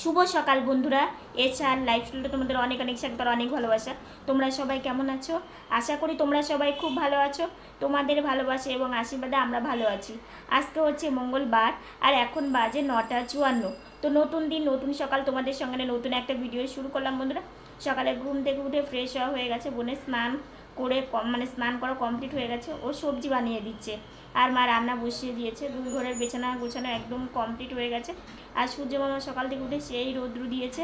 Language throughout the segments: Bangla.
শুভ সকাল বন্ধুরা। এছাড়া লাইফস্টাইলটা তোমাদের অনেক অনেক স্বাগত আর অনেক ভালোবাসা। তোমরা সবাই কেমন আছো? আশা করি তোমরা সবাই খুব ভালো আছো। তোমাদের ভালোবাসা এবং আশীর্বাদে আমরা ভালো আছি। আজকে হচ্ছে মঙ্গলবার আর এখন বাজে 9:54। তো নতুন দিন নতুন সকাল, তোমাদের সঙ্গে নতুন একটা ভিডিও শুরু করলাম বন্ধুরা। সকালে ঘুম থেকে উঠে ফ্রেশ হয়ে গেছে, বোনের স্নান করে স্নান করা কমপ্লিট হয়ে গেছে। ও সবজি বানিয়ে দিচ্ছে আর মা রান্না বসিয়ে দিয়েছে। দুই ঘরের বিছানা গোছানো একদম কমপ্লিট হয়ে গেছে। আর সূর্য মামা সকাল থেকে উঠে সেই রৌদ্র দিয়েছে,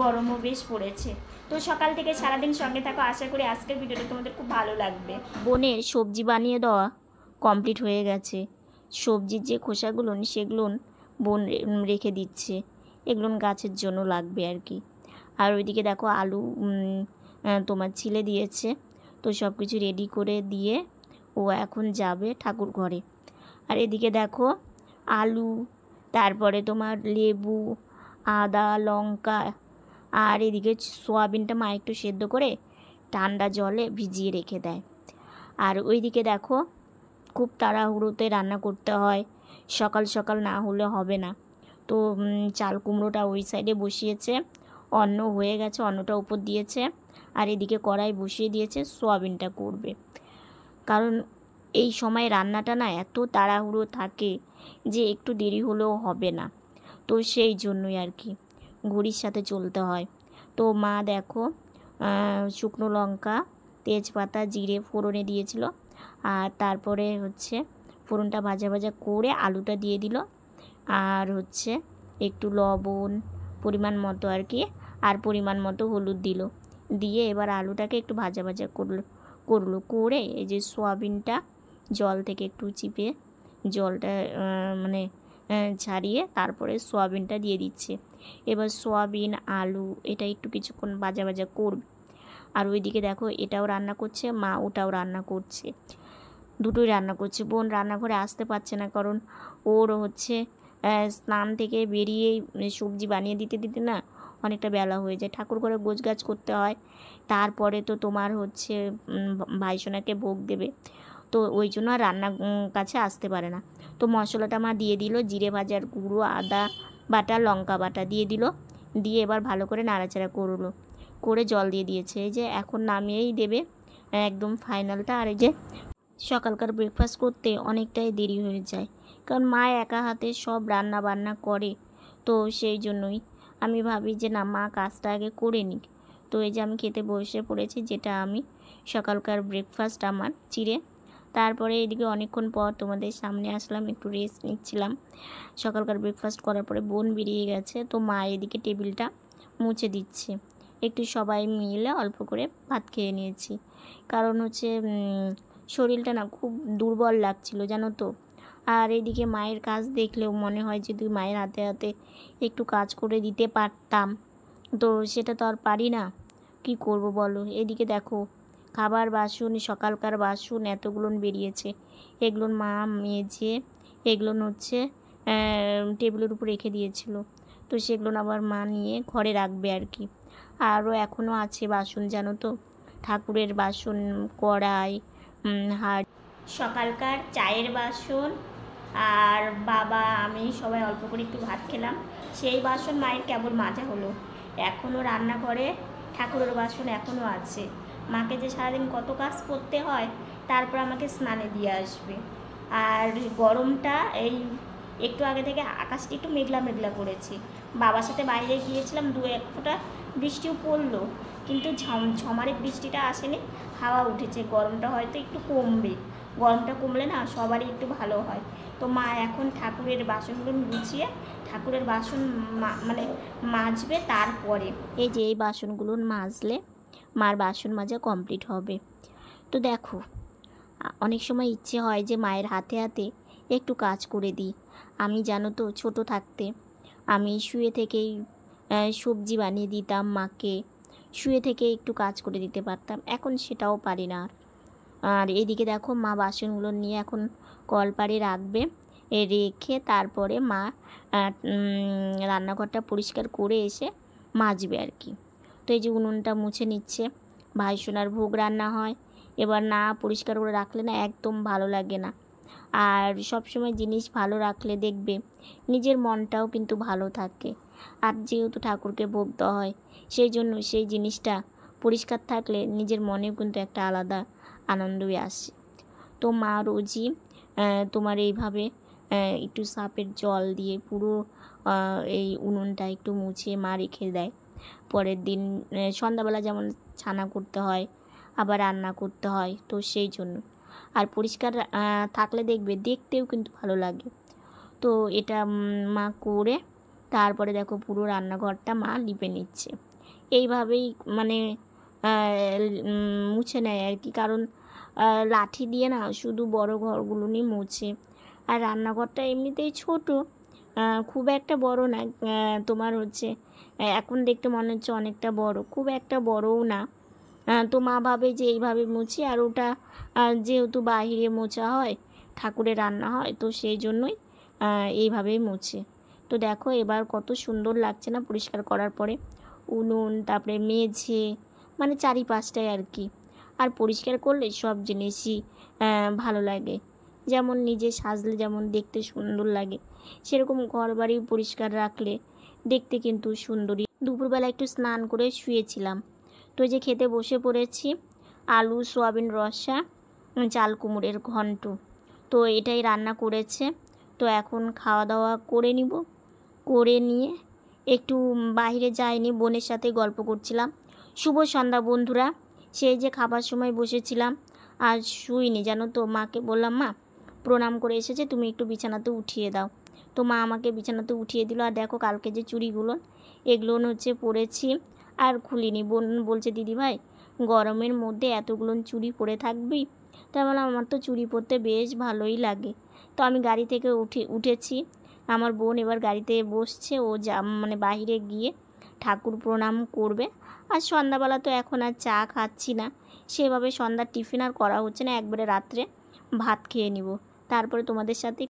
গরমও বেশ পড়েছে। তো সকাল থেকে সারাদিন সঙ্গে থাকো, আশা করি আজকের ভিডিওটা তোমাদের খুব ভালো লাগবে। বোনের সবজি বানিয়ে দেওয়া কমপ্লিট হয়ে গেছে। সবজির যে খোসাগুলো সেগুলো বোন রেখে দিচ্ছে, এগুলো গাছের জন্য লাগবে আর কি। আর ওইদিকে দেখো আলু তোমার ছিলে দিয়েছে। তো সব কিছু রেডি করে দিয়ে ও এখন যাবে ঠাকুর ঘরে। আর এদিকে দেখো আলু, তারপরে তোমার লেবু, আদা, লঙ্কা, আর এদিকে সোয়াবিনটা মা একটু সেদ্ধ করে ঠান্ডা জলে ভিজিয়ে রেখে দেয়। আর ওইদিকে দেখো খুব তাড়াহুড়োতে রান্না করতে হয়, সকাল সকাল না হলে হবে না। তো চাল কুমড়োটা ওই সাইডে বসিয়েছে, অন্ন হয়ে গেছে, অন্নটা উপর দিয়েছে। আর এদিকে কড়াই বসিয়ে দিয়েছে, সোয়াবিনটা করবে। কারণ এই সময় রান্নাটা না এত তাড়াহুড়ো থাকে যে একটু দেরি হলেও হবে না। তো সেই জন্যই আর কি ঘড়ির সাথে চলতে হয়। তো মা দেখো শুকনো লঙ্কা, তেজপাতা, জিরে ফোড়নে দিয়েছিল। আর তারপরে হচ্ছে ফোড়নটা ভাজা ভাজা করে আলুটা দিয়ে দিল। আর হচ্ছে একটু লবণ পরিমাণ মতো আর কি, আর পরিমাণ মতো হলুদ দিল। দিয়ে এবার আলুটাকে একটু ভাজা ভাজা করলো করে এই যে সোয়াবিনটা জল থেকে একটু চিপে জলটা মানে ছাড়িয়ে তারপরে সোয়াবিনটা দিয়ে দিচ্ছে। এবার সোয়াবিন আলু এটা একটু কিছুক্ষণ ভাজা ভাজা করবে। আর ওইদিকে দেখো এটাও রান্না করছে মা, ওটাও রান্না করছে, দুটোই রান্না করছে। বোন রান্নাঘরে আসতে পারছে না, কারণ ওর হচ্ছে স্নান থেকে বেরিয়েই সবজি বানিয়ে দিতে দিতে না অনেকটা বেলা হয়ে যায়। ঠাকুর ঘরে গোছগাছ করতে হয়, তারপরে তো তোমার হচ্ছে ভাইসোনাকে ভোগ দেবে। তো ওই জন্য আর রান্নার কাছে আসতে পারে না। তো মশলাটা মা দিয়ে দিল, জিরে ভাজার গুঁড়ো, আদা বাটা, লঙ্কা বাটা দিয়ে দিল। দিয়ে এবার ভালো করে নাড়াচাড়া করলো, করে জল দিয়ে দিয়েছে। এই যে এখন নামিয়েই দেবে একদম ফাইনালটা। আর এই যে সকালকার ব্রেকফাস্ট করতে অনেকটাই দেরি হয়ে যায়, কারণ মা একা হাতে সব রান্না বান্না করে। তো সেই জন্যই আমি ভাবি যে না, মা কাজটা আগে করে নিক। তো এই যে আমি খেতে বসে পড়েছি, যেটা আমি সকালকার ব্রেকফাস্ট আমার চিড়ে। তারপরে এদিকে অনেকক্ষণ পর তোমাদের সামনে আসলাম, একটু রেস্ট নিচ্ছিলাম। সকালকার ব্রেকফাস্ট করার পরে বোন বেরিয়ে গেছে, তো মা এদিকে টেবিলটা মুছে দিচ্ছে। একটু সবাই মিলে অল্প করে ভাত খেয়ে নিয়েছি, কারণ হচ্ছে শরীরটা না খুব দুর্বল লাগছিল জানো তো। আর এদিকে মায়ের কাজ দেখলেও মনে হয় যে তুই মায়ের হাতে হাতে একটু কাজ করে দিতে পারতাম, তো সেটা তো আর পারি না। কি করব বলো। এদিকে দেখো খাবার বাসন, সকালকার বাসন এতগুলো বেরিয়েছে, এগুলো মা মেজে এগুলো হচ্ছে টেবিলের উপর রেখে দিয়েছিল। তো সেগুলো আবার মা নিয়ে ঘরে রাখবে আর কি। আরও এখনও আছে বাসন জানো তো, ঠাকুরের বাসন, কড়াই, হাঁড়ি, সকালকার চায়ের বাসন। আর বাবা আমি সবাই অল্প করে একটু ভাত খেলাম, সেই বাসন মায়ের কেবল মাজা হলো। এখনও রান্নাঘরে ঠাকুরের বাসন এখনও আছে। মাকে যে সারাদিন কত কাজ করতে হয়, তারপর আমাকে স্নানে দিয়ে আসবে। আর গরমটা এই একটু আগে থেকে আকাশটা একটু মেঘলা মেঘলা করেছে। বাবার সাথে বাইরে গিয়েছিলাম, 1 ফোঁটা বৃষ্টিও পড়লো, কিন্তু ঝমারে বৃষ্টিটা আসেনি, হাওয়া উঠেছে। গরমটা হয়তো একটু কমবে, গরমটা কমলে না সবারই একটু ভালো হয়। তো মা এখন ঠাকুরের বাসনগুলো গুছিয়ে ঠাকুরের বাসন মানে মাজবে। তারপরে এই যে এই বাসনগুলো মাজলে মার বাসন মাজা কমপ্লিট হবে। তো দেখো অনেক সময় ইচ্ছে হয় যে মায়ের হাতে হাতে একটু কাজ করে দিই। আমি জানো তো ছোট থাকতে আমি শুয়ে থেকেই সবজি বানিয়ে দিতাম মাকে, শুয়ে থেকে একটু কাজ করে দিতে পারতাম, এখন সেটাও পারি না আর। আর এদিকে দেখো মা বাসনগুলো নিয়ে এখন কলপাড়ে রাখবে, রেখে তারপরে মা রান্নাঘরটা পরিষ্কার করে এসে মাজবে আর কি। তো এই যে উনুনটা মুছে নিচ্ছে, ভাইসোনার ভোগ রান্না হয়। এবার না পরিষ্কার করে রাখলে না একদম ভালো লাগে না। আর সব সময় জিনিস ভালো রাখলে দেখবে নিজের মনটাও কিন্তু ভালো থাকে। আর যেহেতু ঠাকুরকে ভোগ দেওয়া হয় সেই জন্য সেই জিনিসটা পরিষ্কার থাকলে নিজের মনেও কিন্তু একটা আলাদা আনন্দই আসে। তো মা রোজই তোমার এইভাবে একটু সার্ফের জল দিয়ে পুরো এই উনুনটা একটু মুছে মা রেখে দেয়। পরের দিন সন্ধ্যাবেলা যেমন ছানা করতে হয়, আবার রান্না করতে হয়, তো সেই জন্য। আর পরিষ্কার থাকলে দেখবে দেখতেও কিন্তু ভালো লাগে। তো এটা মা করে তারপরে দেখো পুরো রান্নাঘরটা মা লিপে নিচ্ছে। এইভাবেই মানে মুছে নেয় আর কি, কারণ লাঠি দিয়ে না শুধু বড় ঘরগুলো নিয়ে মুছে। আর রান্নাঘরটা এমনিতেই ছোট, খুব একটা বড় না, তোমার হচ্ছে এখন দেখতে মনে হচ্ছে অনেকটা বড়, খুব একটা বড়ও না। তো মা ভাবে যে এইভাবে মুছি, আর ওটা যেহেতু বাহিরে মোছা হয়, ঠাকুরের রান্না হয়, তো সেই জন্যই এইভাবেই মুছে। তো দেখো এবার কত সুন্দর লাগছে না পরিষ্কার করার পরে, উনুন তারপরে মেঝে মানে চারিপাশটাই আর কি। আর পরিষ্কার করলে সব জিনিসই ভালো লাগে, যেমন নিজে সাজলে যেমন দেখতে সুন্দর লাগে, সেরকম ঘর বাড়ি পরিষ্কার রাখলে দেখতে কিন্তু সুন্দরই। দুপুরবেলা একটু স্নান করে শুয়েছিলাম, তো যে খেতে বসে পড়েছি আলু সোয়াবিন রসা চাল কুমড়ের ঘন্ট, তো এটাই রান্না করেছে। তো এখন খাওয়া দাওয়া করে নিব, করে নিয়ে একটু বাইরে যাইনি, বোনের সাথে গল্প করছিলাম। শুভ সন্ধ্যা বন্ধুরা। সেই যে খাবার সময় বসেছিলাম আর শুইনি জানো তো, মাকে বললাম মা প্রণাম করে এসেছে, তুমি একটু বিছানাতে উঠিয়ে দাও। তো মা আমাকে বিছানাতে উঠিয়ে দিল। আর দেখো কালকে যে চুড়িগুলো এগুলো হচ্ছে পরেছি আর খুলিনি। বোন বলছে দিদি ভাই গরমের মধ্যে এতগুলো চুড়ি পরে থাকবি? তাই বললাম আমার তো চুড়ি পরতে বেশ ভালোই লাগে। তো আমি গাড়ি থেকে উঠেছি, আমার বোন এবার গাড়িতে বসছে, ও মানে বাইরে গিয়ে ঠাকুর প্রণাম করবে। আর সন্ধ্যাবেলা তো এখন আর চা খাচ্ছি না, সেভাবে সন্ধ্যার টিফিন আর করা হচ্ছে না, একবারে রাত্রে ভাত খেয়ে নিব। তারপরে তোমাদের সাথে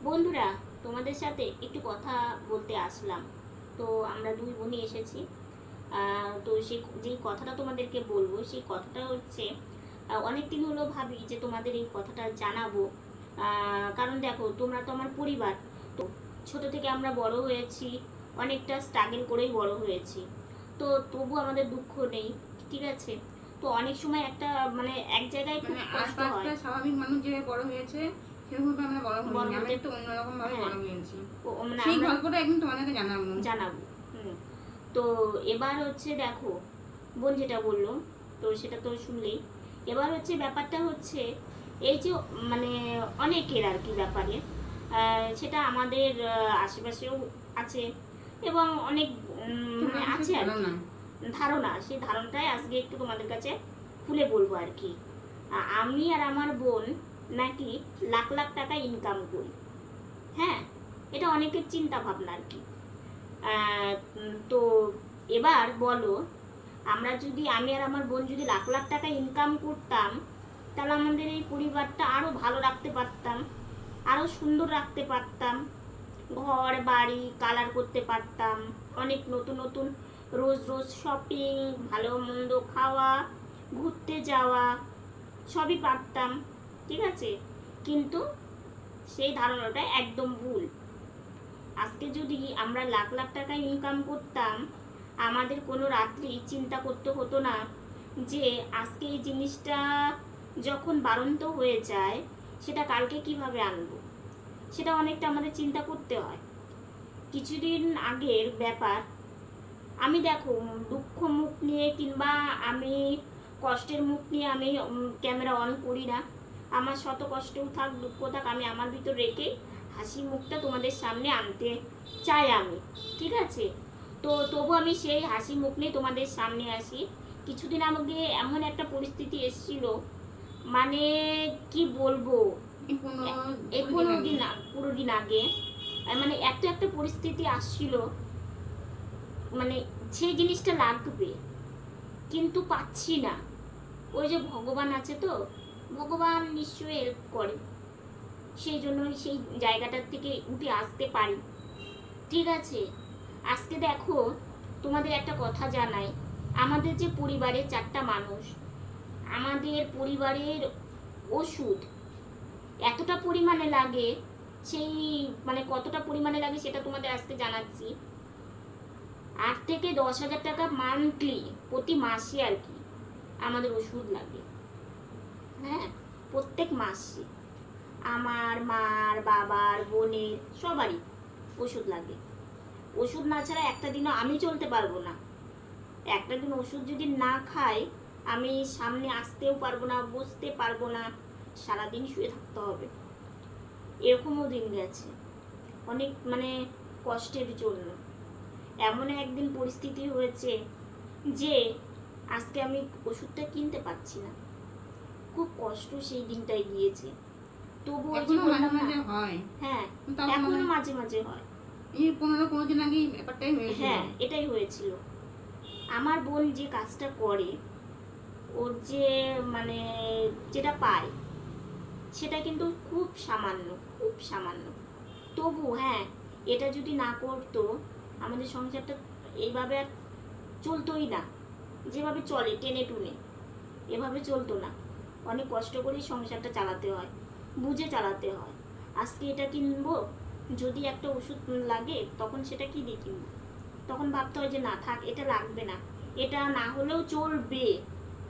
বন্ধুরা তোমাদের সাথে একটু কথা বলতে আসলাম। তো আমরা দুই বোনই এসেছি, তো যেই কথাটা তোমাদেরকে বলবো সেই কথাটা হচ্ছে অনেক দিন হলো ভাবি যে তোমাদের এই কথাটা জানাবো। কারণ দেখো তোমরা তো আমার পরিবার, তো ছোট থেকে আমরা বড় হয়েছি, অনেকটা স্ট্রাগল করেই বড় হয়েছি, তো তবু আমাদের দুঃখ নেই, ঠিক আছে? তো অনেক সময় একটা মানে এক জায়গায় খুব কষ্ট হয়। স্বাভাবিক মানুষ যে বড় হয়েছে সেভাবে আমরা বড় হইনি, আমরা একটু অন্যরকম ভাবে বড় হয়েছি। সেই গল্পটা একদিন তোমাদেরকে জানাবো। তো এবার হচ্ছে দেখো বোন যেটা বললো তো সেটা তো শুনলেই। এবার হচ্ছে ব্যাপারটা হচ্ছে এই যে মানে অনেকের আর কি ব্যাপারে, সেটা আমাদের আশেপাশেও আছে এবং অনেক আছে আর কি ধারণা, সেই ধারণাটাই আজকে একটু তোমাদের কাছে খুলে বলবো আর কি। আমি আর আমার বোন নাকি লাখ লাখ টাকা ইনকাম করি, হ্যাঁ এটা অনেকের চিন্তা ভাবনা আর কি। তো এবার বলো আমরা যদি আমি আর আমার বোন যদি লাখ লাখ টাকা ইনকাম করতাম, তাহলে আমাদের এই পরিবারটা আরও ভালো রাখতে পারতাম, আরও সুন্দর রাখতে পারতাম, ঘর বাড়ি কালার করতে পারতাম, অনেক নতুন নতুন রোজ রোজ শপিং, ভালো মন্দ খাওয়া, ঘুরতে যাওয়া সবই পারতাম, ঠিক আছে? কিন্তু সেই ধারণাটা একদম ভুল। আজকে যদি আমরা লাখ লাখ টাকা ইনকাম করতাম, আমাদের কোনো রাত্রি চিন্তা করতে হতো না যে আজকে এই জিনিসটা যখন বাড়ন্ত হয়ে যায় সেটা কালকে কিভাবে আনবো, সেটা অনেকটা আমাদের চিন্তা করতে হয়। কিছুদিন আগের ব্যাপার, আমি দেখো দুঃখ মুখ নিয়ে কিংবা আমি কষ্টের মুখ নিয়ে আমি ক্যামেরা অন করি না। আমার শত কষ্টও থাক দুঃখ থাক, আমি আমার ভিতর রেখেই হাসি মুখটা তোমাদের সামনে আনতে চাই আমি, ঠিক আছে? তো তবু আমি সেই হাসি মুখ নিয়ে তোমাদের সামনে আসি। কিছুদিন আগে এমন একটা পরিস্থিতি এসেছিল, মানে কি বলবো, এই 15 দিন আগে মানে একটা পরিস্থিতি আসছিল, মানে সেই জিনিসটা লাগবে কিন্তু পাচ্ছি না। ওই যে ভগবান আছে, তো ভগবান নিশ্চয়ই হেল্প করে, সেই জন্য সেই জায়গাটার থেকে উঠে আসতে পারি, ঠিক আছে? আজকে দেখো তোমাদের একটা কথা জানাই, আমাদের যে পরিবারে 4টা মানুষ, আমাদের পরিবারের ওষুধ এতটা পরিমাণে লাগে সেই মানে কতটা পরিমাণে লাগে সেটা তোমাদের আজকে জানাচ্ছি। 8 থেকে 10,000 টাকা মান্থলি, প্রতি মাসে আর কি আমাদের ওষুধ লাগে। হ্যাঁ, প্রত্যেক মাসে আমার, মার, বাবার, বোনের সবারই ওষুধ লাগে। ওষুধ না ছাড়া একটা দিনও আমি চলতে পারবো না। একটা দিন ওষুধ যদি না খাই আমি সামনে আসতেও পারবো না, বসতে পারবো না, সারাদিন শুয়ে থাকতে হবে। এরকমও দিন গেছে অনেক মানে কষ্টের জন্য। এমন একদিন পরিস্থিতি হয়েছে যে আজকে আমি ওষুধটা কিনতে পারছি না, খুব কষ্ট সেই দিনটাই গিয়েছে। তবুও হ্যাঁ, এখনো মাঝে মাঝে হয়। হ্যাঁ, এটাই হয়েছিল। আমার বোন যে কাজটা করে, ওর যে মানে যেটা পায় সেটা কিন্তু খুব সামান্য, খুব সামান্য। তবু হ্যাঁ, এটা যদি না করতো আমাদের সংসারটা এইভাবে আর চলতোই না। যেভাবে চলে টেনে টুনে এভাবে চলতো না। অনেক কষ্ট করেই সংসারটা চালাতে হয়, বুঝে চালাতে হয়। আজকে এটা কিনবো, যদি একটা ওষুধ লাগে তখন সেটা কি দিয়ে কিনবো? তখন ভাবতে হয় যে না থাক, এটা লাগবে না, এটা না হলেও চলবে,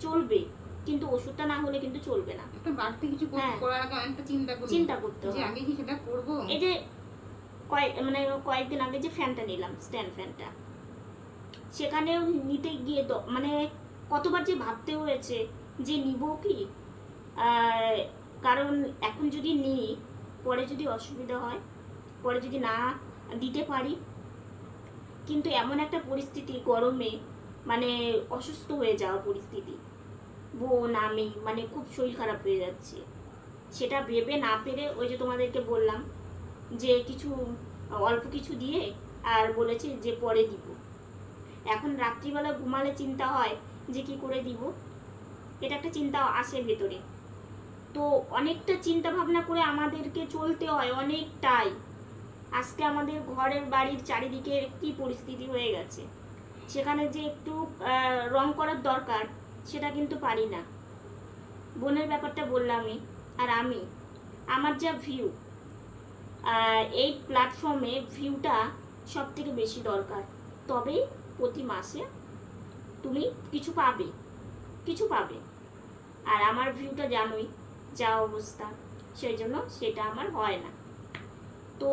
চলবে, কিন্তু ওষুধটা না হলে কিন্তু চলবে না। একটা বাড়তি কিছু করার আগে অনেকটা চিন্তা করতে হয় যে আগে কি সেটা করব। এই যে কয়েকদিন আগে যে ফ্যানটা নিলাম, স্ট্যান্ড ফ্যানটা, সেখানেও নিতে গিয়ে মানে কতবার যে ভাবতে হয়েছে যে নিব কি, কারণ এখন যদি নিই পরে যদি অসুবিধা হয়, পরে যদি না দিতে পারি। কিন্তু এমন একটা পরিস্থিতি গরমে মানে অসুস্থ হয়ে যাওয়া পরিস্থিতি, বোন আমি মানে খুব শরীর খারাপ হয়ে যাচ্ছে। সেটা ভেবে না পেরে ওই যে তোমাদেরকে বললাম যে কিছু অল্প কিছু দিয়ে আর বলেছে যে পরে দিব। এখন রাত্রিবেলা ঘুমালে চিন্তা হয় যে কি করে দিব, এটা একটা চিন্তা আসে ভেতরে। তো অনেকটা চিন্তা ভাবনা করে আমাদেরকে চলতে হয় অনেকটাই। আজকে আমাদের ঘরের বাড়ির চারিদিকে কি পরিস্থিতি হয়ে গেছে, সেখানে যে একটু রং করার দরকার সেটা কিন্তু পারি না। বোনের ব্যাপারটা বললামই। আর আমার যা ভিউ, এই প্ল্যাটফর্মে ভিউটা সব থেকে বেশি দরকার, তবেই প্রতি মাসে তুমি কিছু পাবে। আর আমার ভিউটা জানোই যা অবস্থা, সেই জন্য সেটা আমার হয় না। তো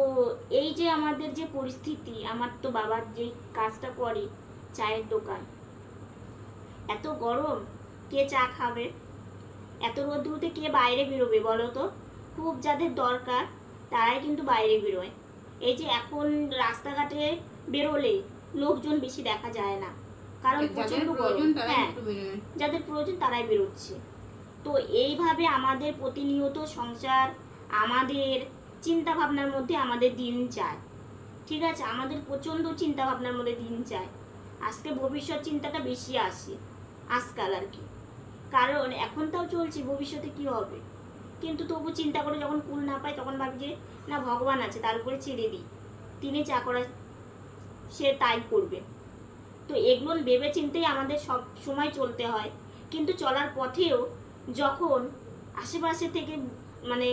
এই যে আমাদের যে পরিস্থিতি, আমার তো বাবার যে কাজটা করে চায়ের দোকান, এত গরম কে চা খাবে, এত রোদ্রুতে কে বাইরে বেরোবে বলো তো? খুব যাদের দরকার তারাই কিন্তু বাইরে বেরোয়। এই যে এখন রাস্তাঘাটে বেরোলে লোকজন বেশি দেখা যায় না, কারণ প্রচন্ড গরম। হ্যাঁ, যাদের প্রয়োজন তারাই বেরোচ্ছে। তো এইভাবে আমাদের প্রতিনিয়ত সংসার, আমাদের চিন্তা ভাবনার মধ্যে আমাদের দিন যায়। ঠিক আছে, আমাদের প্রচন্ড চিন্তা ভাবনার মধ্যে দিন যায়। আজকে ভবিষ্যৎ চিন্তাটা বেশি আসে আজকাল আর কি, কারণ এখন তাও চলছে ভবিষ্যতে কি হবে, কিন্তু তবু চিন্তা করে যখন কুল না পাই তখন ভাবি যে না ভগবান আছে, তার উপরে ছেড়ে দিই, তিনি যা করার সে তাই করবে। তো এগুলো ভেবে চিন্তেই আমাদের সব সময় চলতে হয়। কিন্তু চলার পথেও যখন আশেপাশে থেকে মানে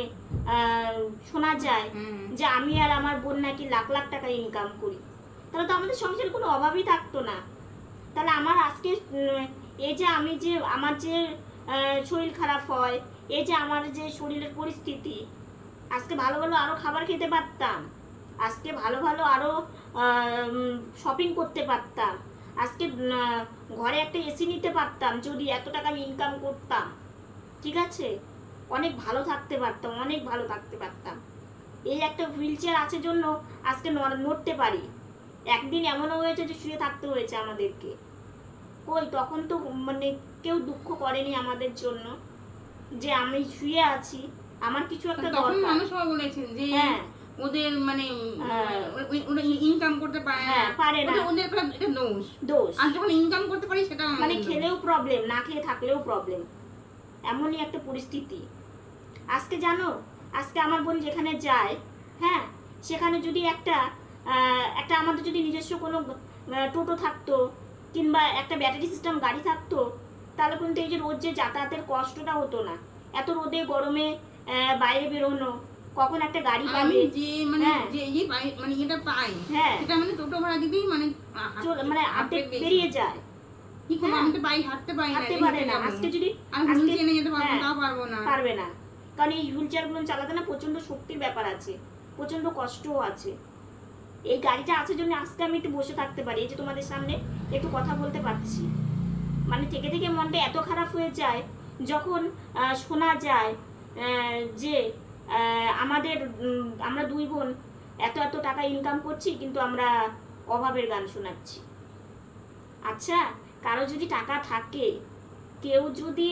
শোনা যায় যে আমি আর আমার বোন নাকি লাখ লাখ টাকা ইনকাম করি, তাহলে তো আমাদের সংসারে কোনো অভাবই থাকতো না। তাহলে আমার আজকে এই যে আমার যে শরীর খারাপ হয়, এই যে আমার যে শরীরের পরিস্থিতি, আজকে ভালো ভালো আরও খাবার খেতে পারতাম, আজকে ভালো ভালো আরও শপিং করতে পারতাম, আজকে ঘরে একটা এসি নিতে পারতাম যদি এত টাকা আমি ইনকাম করতাম। ঠিক আছে, অনেক ভালো থাকতে পারতাম, অনেক ভালো থাকতে পারতাম। এই একটা হুইল চেয়ার আছে জন্য আজকে নড়তে পারি। একদিন এমনও হয়েছে যে শুয়ে থাকতে হয়েছে আমাদেরকে। কই তখন তো মানে কেউ দুঃখ করেনি আমাদের জন্য যে আমি শুয়ে আছি, আমার কিছু একটা দরকার। মানুষ বলেছেন যে হ্যাঁ ওদের মানে ওরা ইনকাম করতে পারে না, ওদের এটা দোষ। আর যখন ইনকাম করতে পারি সেটা মানে খেলেও প্রবলেম, না খেয়ে থাকলেও প্রবলেম, এমনই একটা পরিস্থিতি। আজকে জানো, আজকে আমার বোন যেখানে যায়, হ্যাঁ, সেখানে যদি একটা আমাদের যদি নিজস্ব কোনো টোটো থাকতো কিংবা একটা ব্যাটারি সিস্টেম গাড়ি থাকতো, তাহলে কিন্তু এই যে রোজ যে যাতায়াতের কষ্টটা হতো না। এত রোদে গরমে বাইরে বেরোনো, কখন একটা গাড়ি পাবে, যে মানে যে মানে এটা পাই, হ্যাঁ এটা মানে টোটো ভাড়া দিতেই মানে মানে অর্ধেক বেরিয়ে যায়। কি করব, আমি তো হাঁটতে পারে না। আজকে যদি হুইলচেয়ারে যেতে পারবো না, পারবে না, কারণ এই হুইলচেয়ার গুলো চালাতে না প্রচন্ড শক্তির ব্যাপার আছে, প্রচন্ড কষ্টও আছে। এই গাড়িটা আছে জন্য আজকে আমি একটু বসে থাকতে পারি, এই যে তোমাদের সামনে একটু কথা বলতে পারছি। মানে থেকে থেকে মনটা এত খারাপ হয়ে যায় যখন শোনা যায় যে আমরা দুই বোন এত এত টাকা ইনকাম করছি, কিন্তু আমরা অভাবের গান শোনাচ্ছি। আচ্ছা, কারো যদি টাকা থাকে, কেউ যদি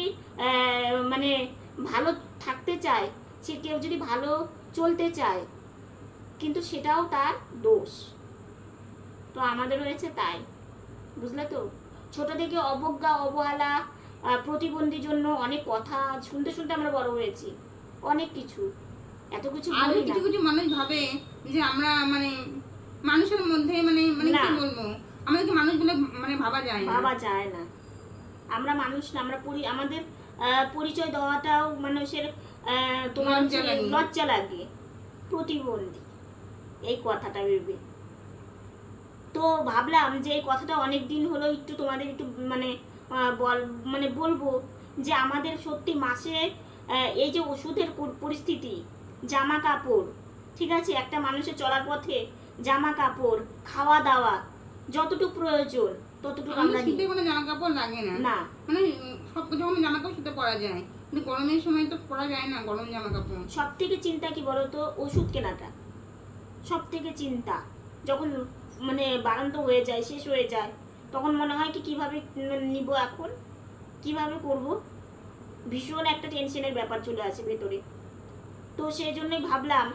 মানে ভালো থাকতে চায়, সে কেউ যদি ভালো চলতে চায়, কিন্তু সেটাও তার দোষ। তো আমাদের হয়েছে তাই, বুঝলে তো? ছোট থেকে অবজ্ঞা, অবহেলা, প্রতিবন্ধীর জন্য অনেক কথা শুনতে শুনতে আমরা বড় হয়েছি, অনেক কিছু, এত কিছু। আর কিছু কিছু মানুষ ভাবে যে আমরা মানে মানুষের মধ্যে মানে মানে কি বলবো, আমাদেরকে মানুষ বলে মানে ভাবা যায় না। আমরা মানুষ না, আমরা আমাদের পরিচয় দেওয়াটাও মানুষের তোমার লজ্জা লাগে, প্রতিবন্ধী এই কথাটা ভেবে। তো ভাবলাম যে এই কথাটা অনেক দিন হলো একটু তোমাদের একটু মানে বলবো যে আমাদের সত্যি মাসে এই যে ওষুধের পরিস্থিতি, জামা কাপড়, ঠিক আছে, একটা মানুষের চলার পথে জামা কাপড়, খাওয়া দাওয়া, যতটুকু প্রয়োজন ততটুকু আমরা শীতে কোনো জামা কাপড় লাগে না, মানে সব যখন জামা কাপড় শীতে পরা যায়, কিন্তু গরমের সময় তো পরা যায় না গরম জামা কাপড়। সব থেকে চিন্তা কি বলতো, ওষুধ কেনাটা সব থেকে চিন্তা। যখন মানে বারান্ত হয়ে যায়, শেষ হয়ে যায়, তখন মনে হয় কি কিভাবে নিব, এখন কিভাবে করব, ভীষণ একটা টেনশনের ব্যাপার চলে আসে ভেতরে। তো সেই জন্যই ভাবলাম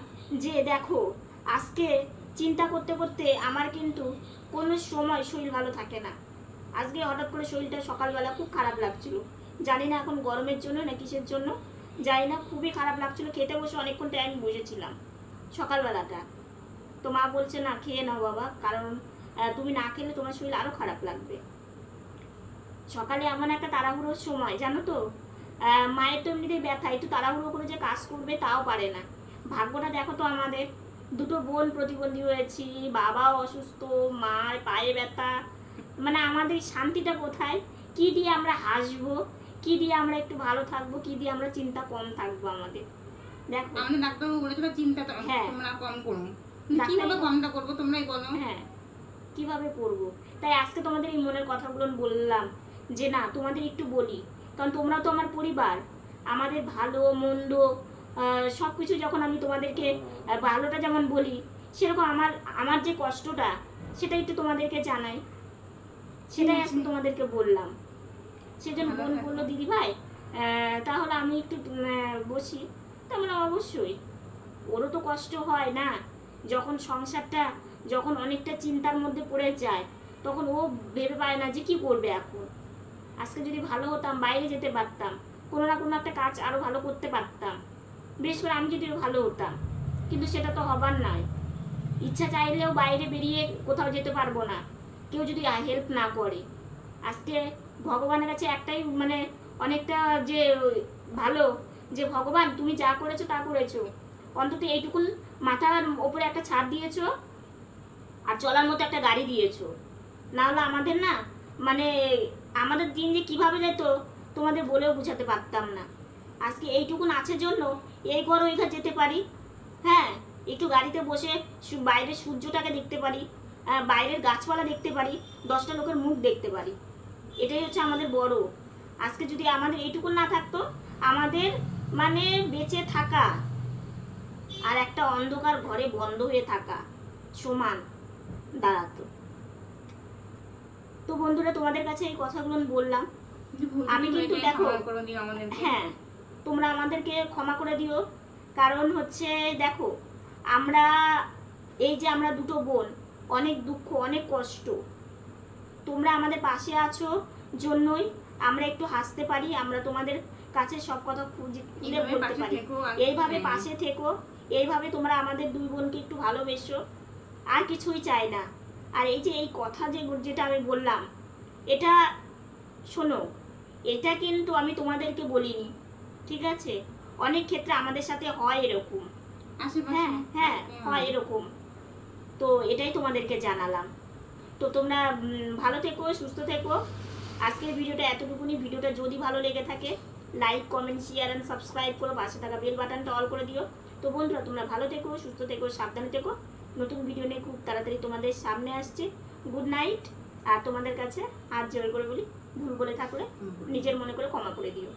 যে দেখো, আজকে চিন্তা করতে করতে আমার কিন্তু কোনো সময় শরীর ভালো থাকে না। আজকে হঠাৎ করে শরীরটা সকালবেলা খুব খারাপ লাগছিল, জানি না এখন গরমের জন্য না কিসের জন্য জানি না, খুবই খারাপ লাগছিল। খেতে বসে অনেকক্ষণ টাইম বসেছিলাম সকালবেলাটা, তো মা বলছে না খেয়ে নাও বাবা, কারণ তুমি না খেলে তোমার শরীর আরো খারাপ লাগবে। সকালে এমন একটা তাড়াহুড়োর সময়, জানো তো, মায়ের তো এমনিতেই ব্যথা, একটু তাড়াহুড়ো করে যে কাজ করবে তাও পারে না। ভাগ্যটা দেখো তো, আমাদের দুটো বোন প্রতিবন্ধী হয়েছি, বাবাও অসুস্থ, মার পায়ে ব্যথা, মানে আমাদের শান্তিটা কোথায়? কি দিয়ে আমরা হাসবো, কি দিয়ে আমরা একটু ভালো থাকবো, কি দিয়ে আমরা চিন্তা কম থাকবো? আমাদের দেখো, আমাদের ডাক্তারবাবু বলেছিল চিন্তাটা তোমরা কম করো, কিভাবে কমটা করবো তোমরাই বলো। হ্যাঁ, কিভাবে করবো? তাই আজকে তোমাদের এই মনের কথাগুলো বললাম যে না, তোমাদের একটু বলি, কারণ তোমরা তো আমার পরিবার। আমাদের ভালো মন্দ সব কিছু যখন আমি তোমাদেরকে ভালোটা যেমন বলি, সেরকম আমার যে কষ্টটা সেটা একটু তোমাদেরকে জানাই, সেটাই আজকে তোমাদেরকে বললাম। সেজন্য বোন বললো দিদি ভাই তাহলে আমি একটু বসি। তেমন অবশ্যই ওরও তো কষ্ট হয় না, যখন সংসারটা যখন অনেকটা চিন্তার মধ্যে পড়ে যায়, তখন ও ভেবে পায় না যে কি করবে এখন। আজকে যদি ভালো হতাম, বাইরে যেতে পারতাম, কোনো না কোনো একটা কাজ আরো ভালো করতে পারতাম, বিশেষ করে আমি যদি ভালো হতাম, কিন্তু সেটা তো হবার নয়। ইচ্ছা চাইলেও বাইরে বেরিয়ে কোথাও যেতে পারবো না, কেউ যদি হেল্প না করে। আজকে ভগবানের কাছে একটাই মানে অনেকটা যে ভালো, যে ভগবান তুমি যা করেছো তা করেছো, অন্তত এইটুকুন মাথার ওপরে একটা ছাদ দিয়েছো আর চলার মতো একটা গাড়ি দিয়েছো। না হলে আমাদের না মানে আমাদের দিন যে কিভাবে যেত তোমাদের বলেও বুঝাতে পারতাম না। আজকে এইটুকুন আছে জন্য এই ঘর ওই ঘর যেতে পারি, হ্যাঁ, একটু গাড়িতে বসে বাইরের সূর্যটাকে দেখতে পারি, বাইরের গাছপালা দেখতে পারি, 10টা লোকের মুখ দেখতে পারি। এটাই হচ্ছে আমাদের বড়। আজকে যদি আমাদের এইটুকুন না থাকতো, আমাদের মানে বেঁচে থাকা আর একটা অন্ধকার ঘরে বন্ধ হয়ে থাকা সমান দাঁড়াতো। তো বন্ধুরা, তোমাদের কাছে এই কথাগুলো বললাম। আমি কিন্তু দেখো, হ্যাঁ, তোমরা আমাদেরকে ক্ষমা করে দিও, কারণ হচ্ছে দেখো, আমরা এই যে আমরা দুটো বোন, অনেক দুঃখ অনেক কষ্ট, তোমরা আমাদের পাশে আছো জন্যই আমরা একটু হাসতে পারি, আমরা তোমাদের কাছে সব কথা খুঁজে বলতে পারি। এইভাবে পাশে থেকো, এইভাবে তোমরা আমাদের দুই বোনকে একটু ভালোবেসো, আর কিছুই চাই না। আর এই যে এই কথা যেটা আমি বললাম, এটা শোনো, এটা কিন্তু আমি তোমাদেরকে বলিনি, ঠিক আছে? অনেক ক্ষেত্রে আমাদের সাথে হয় এরকম, হ্যাঁ হ্যাঁ হয় এরকম। তো এটাই তোমাদেরকে জানালাম। তো তোমরা ভালো থেকো, সুস্থ থেকো। আজকের ভিডিওটা এতটুকুনি। ভিডিওটা যদি ভালো লেগে থাকে like, comment, share and subscribe করো, পাশে থাকা বেল বাটনটা অল করে দিও। তো বন্ধুরা তোমরা ভালো থেকো, সুস্থ থেকো, সাবধানে থেকো। নতুন ভিডিও নিয়ে খুব তাড়াতাড়ি তোমাদের সামনে আসছে। Good night. আর তোমাদের কাছে হাত জোর করে বলি, ভুল বলে থাকলে নিজের মনে করে ক্ষমা করে দিও।